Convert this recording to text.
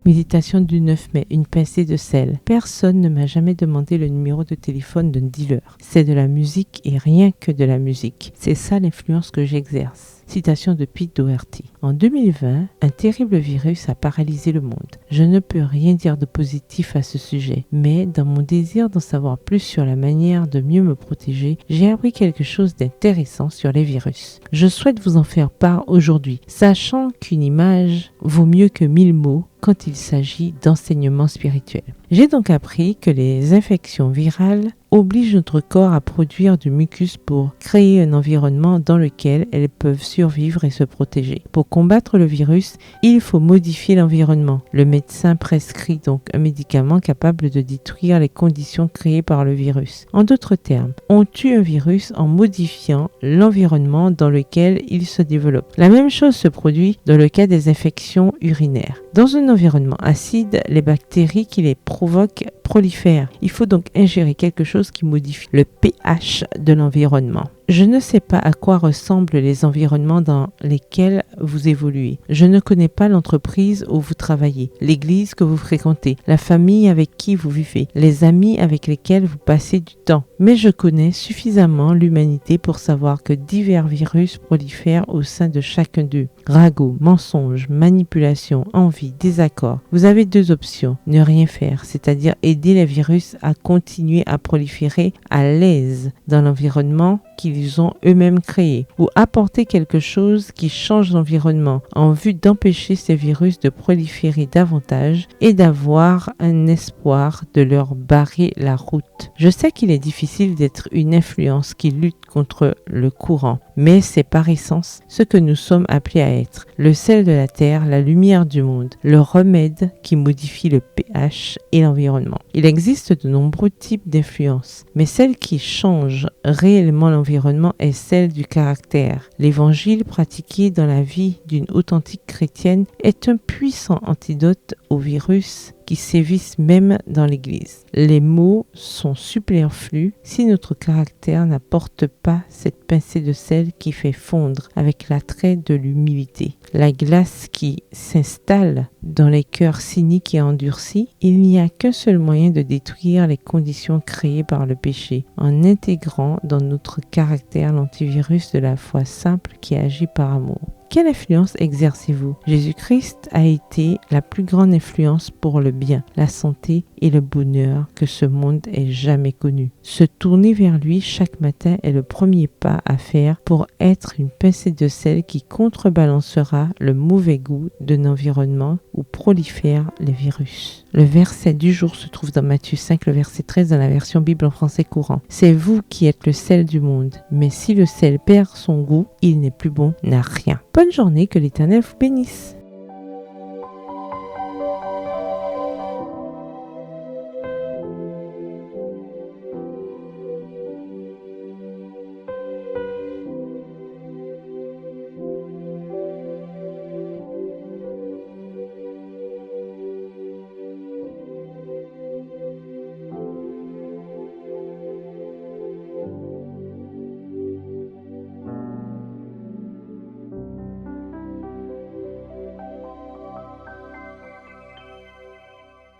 Méditation du 9 mai, une pincée de sel. Personne ne m'a jamais demandé le numéro de téléphone d'un dealer. C'est de la musique et rien que de la musique. C'est ça l'influence que j'exerce. Citation de Pete Doherty. En 2020, un terrible virus a paralysé le monde. Je ne peux rien dire de positif à ce sujet, mais dans mon désir d'en savoir plus sur la manière de mieux me protéger, j'ai appris quelque chose d'intéressant sur les virus. Je souhaite vous en faire part aujourd'hui, sachant qu'une image vaut mieux que 1000 mots quand il s'agit d'enseignement spirituel. J'ai donc appris que les infections virales obligent notre corps à produire du mucus pour créer un environnement dans lequel elles peuvent survivre et se protéger. Pour combattre le virus, il faut modifier l'environnement. Le médecin prescrit donc un médicament capable de détruire les conditions créées par le virus. En d'autres termes, on tue un virus en modifiant l'environnement dans lequel il se développe. La même chose se produit dans le cas des infections urinaires. Dans un environnement acide, les bactéries qui les provoquent prolifèrent. Il faut donc ingérer quelque chose qui modifie le pH de l'environnement. Je ne sais pas à quoi ressemblent les environnements dans lesquels vous évoluez. Je ne connais pas l'entreprise où vous travaillez, l'église que vous fréquentez, la famille avec qui vous vivez, les amis avec lesquels vous passez du temps. Mais je connais suffisamment l'humanité pour savoir que divers virus prolifèrent au sein de chacun d'eux. Ragots, mensonges, manipulation, envie, désaccord. Vous avez deux options. Ne rien faire, c'est-à-dire aider les virus à continuer à proliférer à l'aise dans l'environnement qu'ils ont eux-mêmes créé, ou apporter quelque chose qui change l'environnement en vue d'empêcher ces virus de proliférer davantage et d'avoir un espoir de leur barrer la route. Je sais qu'il est difficile d'être une influence qui lutte contre le courant, mais c'est par essence ce que nous sommes appelés à être. Le sel de la terre, la lumière du monde, le remède qui modifie le pH et l'environnement. Il existe de nombreux types d'influences, mais celle qui change réellement l'environnement est celle du caractère. L'évangile pratiqué dans la vie d'une authentique chrétienne est un puissant antidote au virus qui sévissent même dans l'Église. Les mots sont superflus si notre caractère n'apporte pas cette pincée de sel qui fait fondre avec l'attrait de l'humilité. La glace qui s'installe dans les cœurs cyniques et endurcis, il n'y a qu'un seul moyen de détruire les conditions créées par le péché, en intégrant dans notre caractère l'antivirus de la foi simple qui agit par amour. Quelle influence exercez-vous? Jésus-Christ a été la plus grande influence pour le bien, la santé et le bonheur que ce monde ait jamais connu. Se tourner vers lui chaque matin est le premier pas à faire pour être une pincée de sel qui contrebalancera le mauvais goût d'un environnement où prolifèrent les virus. Le verset du jour se trouve dans Matthieu 5, le verset 13 dans la version Bible en français courant. C'est vous qui êtes le sel du monde, mais si le sel perd son goût, il n'est plus bon à rien. Bonne journée, que l'Éternel vous bénisse.